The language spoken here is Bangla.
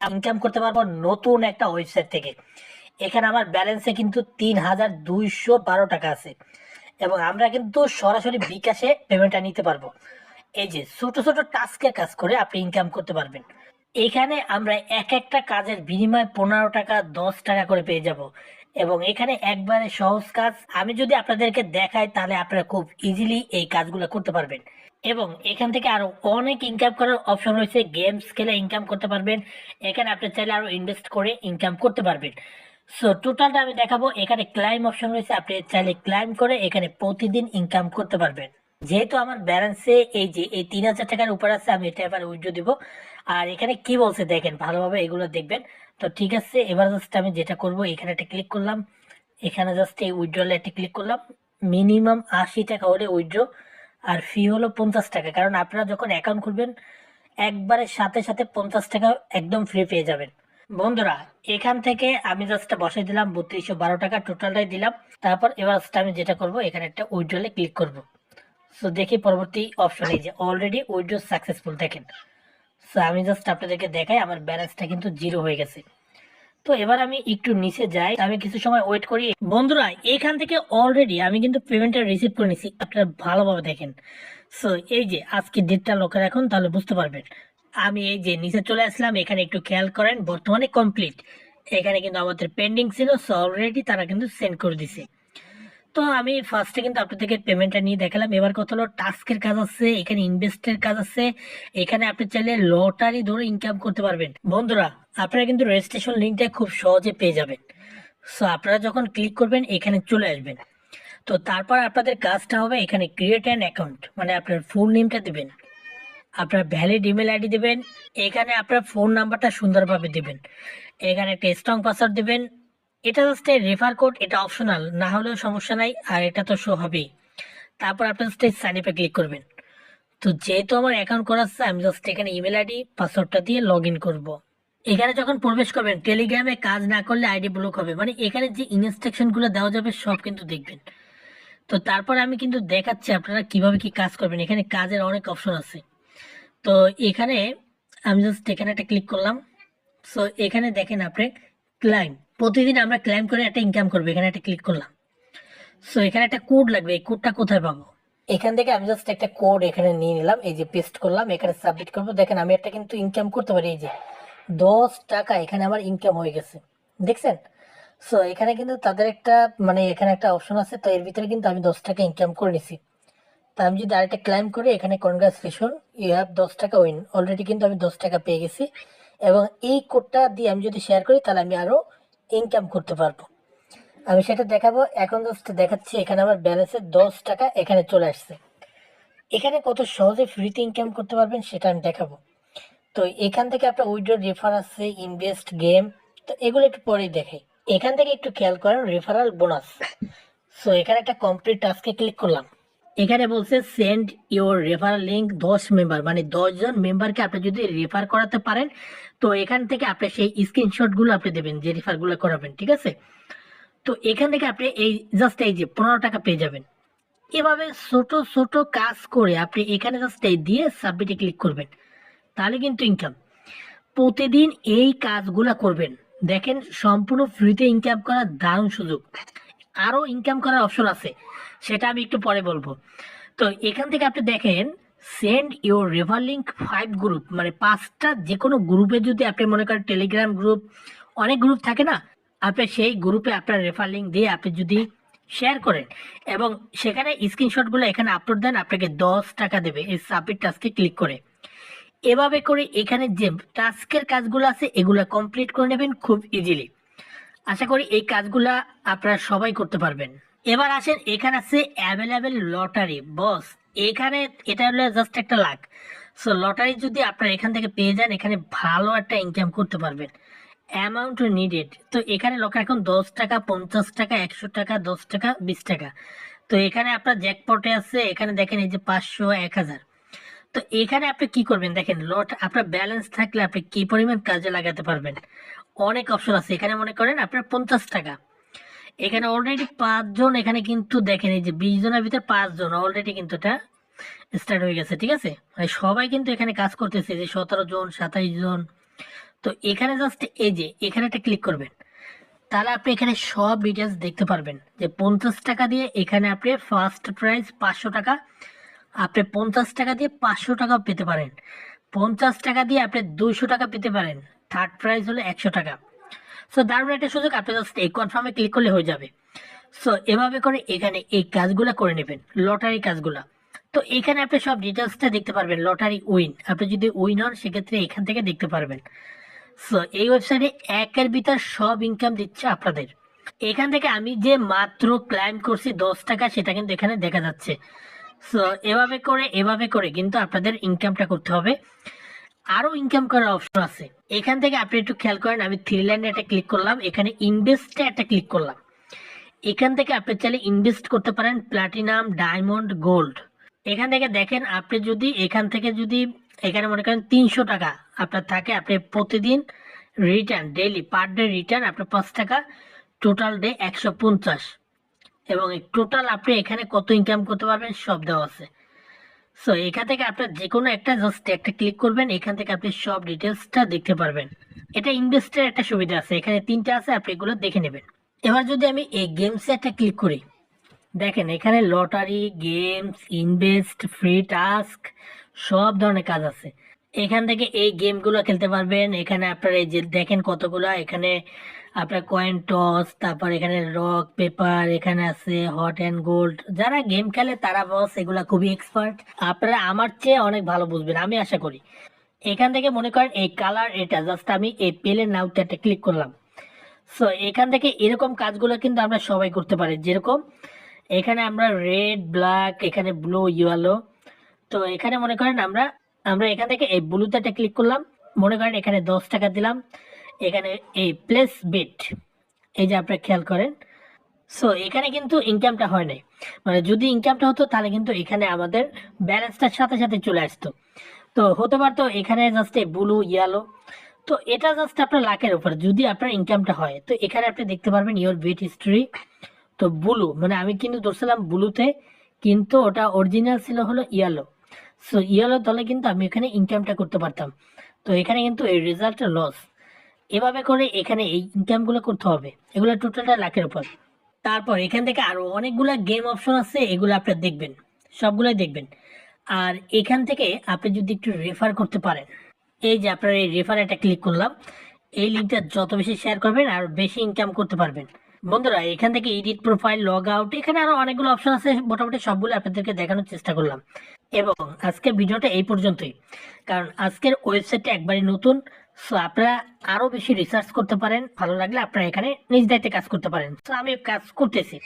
ইনকাম করতে পারবো নতুন একটা ওয়েবসাইট থেকে। এখানে আমার ব্যালেন্সে কিন্তু ৩,২১২ টাকা আছে এবং আমরা কিন্তু সরাসরি বিকাশে পেমেন্টটা নিতে পারবো। এই যে ছোট ছোট টাস্কের কাজ করে আপনি ইনকাম করতে পারবেন। এখানে আমরা এক একটা কাজের বিনিময়ে ১৫ টাকা ১০ টাকা করে পেয়ে যাব এবং এখানে একবারে সহজ কাজ। আমি যদি আপনাদেরকে দেখাই তাহলে আপনারা খুব ইজিলি এই কাজগুলো করতে পারবেন এবং এখান থেকে আরো অনেক ইনকাম করার অপশন রয়েছে। গেমস খেলে ইনকাম করতে পারবেন, এখানে আপনি চাইলে আরো ইনভেস্ট করে ইনকাম করতে পারবেন। সো টোটালটা আমি দেখাবো। এখানে ক্লাইম অপশন রয়েছে, আপনি চাইলে ক্লাইম করে এখানে প্রতিদিন ইনকাম করতে পারবেন। যেহেতু আমার ব্যালেন্সে এই যে এই ৩,০০০ টাকার উপর আছে, আমি এটা এবার উইথড্র দিব। আর এখানে কি বলছে দেখেন, ভালোভাবে এগুলো দেখবেন। তো ঠিক আছে, এবার জাস্ট আমি যেটা করব, এখানে একটা ক্লিক করলাম, এখানে জাস্ট এই উইথড্রলে একটা ক্লিক করলাম। মিনিমাম ৮০ টাকা হলে উইথড্র, আর ফি হলো ৫০ টাকা। কারণ আপনারা যখন অ্যাকাউন্ট খুলবেন একবারে সাথে সাথে ৫০ টাকা একদম ফ্রি পেয়ে যাবেন। বন্ধুরা, এখান থেকে আমি জাস্ট বসাই দিলাম ৩২১২ টাকা, টোটালটাই দিলাম। তারপর এবার আমি যেটা করব, এখানে একটা উইথড্রলে ক্লিক করব। সো দেখি পরবর্তী অপশনে যে অলরেডি উইথড্র সাকসেসফুল দেখেন। সো আমি জাস্ট আপনাদেরকে দেখাই, আমার ব্যালেন্সটা কিন্তু জিরো হয়ে গেছে। তো এবার আমি একটু নিচে যাই, আমি কিছু সময় ওয়েট করি। বন্ধুরা, এখান থেকে অলরেডি আমি কিন্তু পেমেন্টটা রিসিভ করে নিছি, আপনারা ভালোভাবে দেখেন। সো এই যে আজকে ডেটটা লক্ষ্য রাখুন, তাহলে বুঝতে পারবেন। আমি এই যে নিচে চলে আসলাম, এখানে একটু খেয়াল করেন, বর্তমানে কমপ্লিট। এখানে কিন্তু আমাদের পেন্ডিং ছিল, সো অলরেডি তারা কিন্তু সেন্ড করে দিছে। তো আমি ফার্স্টে কিন্তু আপনাদেরকে পেমেন্টটা নিয়ে দেখালাম। এবার কত হলো, টাস্কের কাজ আছে, এখানে ইনভেস্টের কাজ আছে, এখানে আপনি চাইলে লটারি ধরে ইনকাম করতে পারবেন। বন্ধুরা, আপনারা কিন্তু রেজিস্ট্রেশন লিঙ্কটা খুব সহজে পেয়ে যাবেন। সো আপনারা যখন ক্লিক করবেন এখানে চলে আসবেন। তো তারপর আপনাদের কাজটা হবে, এখানে ক্রিয়েট অ্যান অ্যাকাউন্ট, মানে আপনার ফুল নেমটা দিবেন, আপনার ভ্যালিড ইমেল আইডি দিবেন, এখানে আপনার ফোন নাম্বারটা সুন্দরভাবে দিবেন, এখানে একটা স্ট্রং পাসওয়ার্ড দিবেন। এটা জাস্ট রেফার কোড, এটা অপশনাল, না হলেও সমস্যা নাই, আর এটা তো শো হবেই। তারপর আপনি জাস্ট সাইন আপে ক্লিক করবেন। তো যেহেতু আমার অ্যাকাউন্ট করা আছে, আমি জাস্ট এখানে ইমেল আইডি পাসওয়ার্ডটা দিয়ে লগ ইন করবো। এখানে যখন প্রবেশ করবেন, টেলিগ্রামে কাজ না করলে আইডি ব্লক হবে, মানে এখানে যে ইনস্ট্রাকশন গুলো দেওয়া যাবে সব কিন্তু দেখবেন। তো তারপর আমি কিন্তু দেখাচ্ছি আপনারা কিভাবে কি কাজ করবেন। এখানে কাজের অনেক অপশন আছে। তো এখানে আমি জাস্ট এখানে একটা ক্লিক করলাম। সো এখানে দেখেন আপনি ক্লাইম, প্রতিদিন আমরা ক্লাইম করে একটা ইনকাম করবো, এখানে একটা ক্লিক করলাম। সো এখানে একটা কোড লাগবে, এই কোডটা কোথায় পাবো? এখান থেকে আমি জাস্ট একটা কোড এখানে নিয়ে নিলাম, এই যে পেস্ট করলাম, এখানে সাবমিট করবো। দেখেন আমি একটা কিন্তু ইনকাম করতে পারি, এই যে ১০ টাকা এখানে আমার ইনকাম হয়ে গেছে, দেখছেন? সো এখানে কিন্তু তাদের একটা, মানে এখানে একটা অপশন আছে, তো এর ভিতরে কিন্তু আমি ১০ টাকা ইনকাম করে নিছি। তা আমি যদি আরেকটা ক্লাইম করি, এখানে কনগ্রাচুলেশন, ইউ হ্যাভ ১০ টাকা উইন, অলরেডি কিন্তু আমি ১০ টাকা পেয়ে গেছি। এবং এই কোডটা দিয়ে আমি যদি শেয়ার করি তাহলে আমি আরো ইনকাম করতে পারবো। আমি সেটা দেখাবো। এখন জাস্ট দেখাচ্ছি, এখানে আমার ব্যালেন্সে ১০ টাকা এখানে চলে আসছে। এখানে কত সহজে ফ্রিতে ইনকাম করতে পারবেন সেটা আমি দেখাবো। তো এখান থেকে আপনার উইথড্র, রেফার আছে, ইনভেস্ট, গেম, তো এগুলো একটু পরেই দেখাই। এখান থেকে একটু খেয়াল করেন রেফারাল বোনাস। সো এখানে একটা কমপ্লিট টাস্কে ক্লিক করলাম। এখানে বলছে send your referral link ১০ member, মানে ১০ জন মেম্বারকে আপনি যদি রেফার করাতে পারেন, তো এখান থেকে আপনি সেই স্ক্রিনশট গুলো আপনি দেবেন যে রেফার গুলো করাবেন, ঠিক আছে? তো এখান থেকে আপনি এই জাস্ট এই যে ১৫ টাকা পেয়ে যাবেন। এভাবে ছোট ছোট কাজ করে আপনি এখানে জাস্ট এই দিয়ে সাবমিটে ক্লিক করবেন, তাহলে কিন্তু ইনকাম। প্রতিদিন এই কাজগুলা করবেন, দেখেন সম্পূর্ণ ফ্রিতে ইনকাম করার দারুণ সুযোগ। আরো ইনকাম করার অপশন আছে, সেটা আমি একটু পরে বলবো। তো এখান থেকে আপনি দেখেন send your refer link 5 group, মানে 5টা যে কোনো গ্রুপে, যদি আপনি মনে করেন টেলিগ্রাম গ্রুপ, অনেক গ্রুপ থাকে না, আপনি সেই গ্রুপে আপনার রেফার লিঙ্ক দিয়ে আপনি যদি শেয়ার করেন এবং সেখানে স্ক্রিনশটগুলো এখানে আপলোড দেন, আপনাকে ১০ টাকা দেবে এই সাবমিট টাস্কে ক্লিক করে। এভাবে করে এখানে যে টাস্কের কাজগুলো আছে এগুলো কমপ্লিট করে নেবেন খুব ইজিলি। আশা করি এই কাজগুলা আপনারা সবাই করতে পারবেন। এবার আসেন, এখানে আছে অ্যাভেলেবেল লটারি বস। এখানে এটা হলো জাস্ট একটা লাখ। সো লটারি যদি আপনারা এখান থেকে পেয়ে যান, এখানে ভালো একটা ইনকাম করতে পারবেন। অ্যামাউন্ট নিডেড, তো এখানে লক্ষ্য এখন ১০ টাকা, ৫০ টাকা, ১০০ টাকা, ১০ টাকা, ২০ টাকা। তো এখানে আপনার জ্যাকপটে আছে, এখানে দেখেন এই যে ৫০০, ১০০০। তো এখানে আপনি কি করবেন দেখেন, লট আপনার ব্যালেন্স থাকলে আপনি কি পরিমাণ কাজে লাগাতে পারবেন। অনেক অপশন আছে, এখানে মনে করেন আপনার ৫০ টাকা, এখানে অলরেডি ৫ জন, এখানে কিন্তু দেখেন এই যে ২০ জনের ভিতরে ৫ জন অলরেডি কিন্তু এটা স্টার্ট হয়ে গেছে, ঠিক আছে? মানে সবাই কিন্তু এখানে কাজ করতেছে, যে ১৭ জন, ২৭ জন, তো এখানে জাস্ট এই যে এখানে একটা ক্লিক করবেন, তাহলে আপনি এখানে সব ডিটেলস দেখতে পারবেন যে 50 টাকা দিয়ে এখানে আপনি ফার্স্ট প্রাইস 500 টাকা, আপনি 50 টাকা দিয়ে 500 টাকাও পেতে পারেন, 50 টাকা দিয়ে আপনি 200 টাকা পেতে পারেন, থার্ড প্রাইজ হলো 100 টাকা। সো দারুণ একটা সুযোগ, আপনি জাস্ট এই কনফার্মে ক্লিক করলে হয়ে যাবে। সো এভাবে করে এখানে এই কাজগুলো করে নেবেন, লটারি কাজগুলো। তো এখানে আপনি সব ডিটেলসটা দেখতে পারবেন, লটারি উইন, আপনি যদি উইন হন সেক্ষেত্রে এখান থেকে দেখতে পারবেন। সো এই ওয়েবসাইটে একের ভিতর সব ইনকাম দিচ্ছে আপনাদের। এখান থেকে আমি যে মাত্র ক্লাইম করছি 10 টাকা, সেটা কিন্তু এখানে দেখা যাচ্ছে। সো এভাবে করে কিন্তু আপনাদের ইনকামটা করতে হবে। আরো ইনকাম করার অপশন আছে, এখান থেকে আপনি একটু খেয়াল করেন, আমি থ্রি লাইনে একটা ক্লিক করলাম, এখানে ইনভেস্টে একটা ক্লিক করলাম। এখান থেকে আপনি চাইলে ইনভেস্ট করতে পারেন প্লাটিনাম, ডায়মন্ড, গোল্ড। এখান থেকে দেখেন, আপনি যদি এখান থেকে যদি এখানে মনে করেন 300 টাকা আপনার থাকে, আপনি প্রতিদিন return daily per day return আপনার 5 টাকা, টোটাল ডে 150, এবং টোটাল আপনি এখানে কত ইনকাম করতে পারবেন সব দেওয়া আছে। সো এখান থেকে আপনার যে কোনো একটা জাস্ট একটা ক্লিক করবেন, এখান থেকে আপনি সব ডিটেলসটা দেখতে পারবেন। এটা ইনভেস্টের একটা সুবিধা আছে, এখানে 3টা আছে, আপনি এগুলো দেখে নেবেন। এবার যদি আমি এই গেমসে একটা ক্লিক করি, দেখেন এখানে lottery, games, invest, free task, সব ধরনের কাজ আছে। এখান থেকে এই গেমগুলো খেলতে পারবেন। এখানে আপনার এই যে দেখেন কতগুলো, এখানে আপনার কয়েন টস, তারপর এখানে রক পেপার, এখানে আছে হট অ্যান্ড গোল্ড। যারা গেম খেলে তারা বস এগুলা খুবই এক্সপার্ট, আপনারা আমার চেয়ে অনেক ভালো বুঝবেন আমি আশা করি। এখান থেকে মনে করেন এই কালার, এটা জাস্ট আমি এই পেলে নাউতে একটা ক্লিক করলাম। সো এখান থেকে এরকম কাজগুলো কিন্তু আমরা সবাই করতে পারি, যেরকম এখানে আমরা রেড, ব্ল্যাক, এখানে ব্লু, ইয়েলো। তো এখানে মনে করেন আমরা আমরা এখান থেকে এই ব্লুতে একটা ক্লিক করলাম, মনে করেন এখানে 10 টাকা দিলাম, এখানে এই প্লেস বেট, এই যে আপনারা খেয়াল করেন। সো এখানে কিন্তু ইনকামটা হয় নাই, মানে যদি ইনকামটা হতো তাহলে কিন্তু এখানে আমাদের ব্যালেন্সটার সাথে সাথে চলে আসতো। তো হতে পারতো এখানে জাস্ট এই ব্লু, ইয়েলো। তো এটা জাস্ট আপনার লাখের উপর যদি আপনার ইনকামটা হয়। তো এখানে আপনি দেখতে পারবেন ইওর বেট হিস্ট্রি। তো ব্লু মানে আমি কিন্তু ধরছিলাম ব্লুতে, কিন্তু ওটা অরিজিনাল ছিল হলো ইয়েলো। সো ইয়েলো দলে কিন্তু আমি এখানে ইনকামটা করতে পারতাম। তো এখানে কিন্তু এই রেজাল্টটা লস। এভাবে করে এখানে এই ইনকামগুলো করতে হবে, এগুলো টোটালটা লাখের উপর। তারপর এখান থেকে আরো অনেকগুলা গেম অপশন আছে, এগুলো আপনি দেখবেন, সবগুলোই দেখবেন। আর এখান থেকে আপনি যদি একটু রেফার করতে পারেন, এই যে আপনার এই রেফার একটা ক্লিক করলাম, এই লিঙ্কটা যত বেশি শেয়ার করবেন আর বেশি ইনকাম করতে পারবেন। বন্ধুরা এখান থেকে এডিট প্রোফাইল, লগ আউট, এখানে আরো অনেকগুলো অপশন আছে, মোটামুটি সবগুলো আপনাদেরকে দেখানোর চেষ্টা করলাম। এবং আজকের ভিডিওটা এই পর্যন্তই, কারণ আজকের ওয়েবসাইটটা একবারই নতুন। সো আপনারা আরো বেশি রিসার্চ করতে পারেন, ভালো লাগলে আপনারা এখানে নিজ দায়িত্বে কাজ করতে পারেন। তো আমি কাজ করতেছি।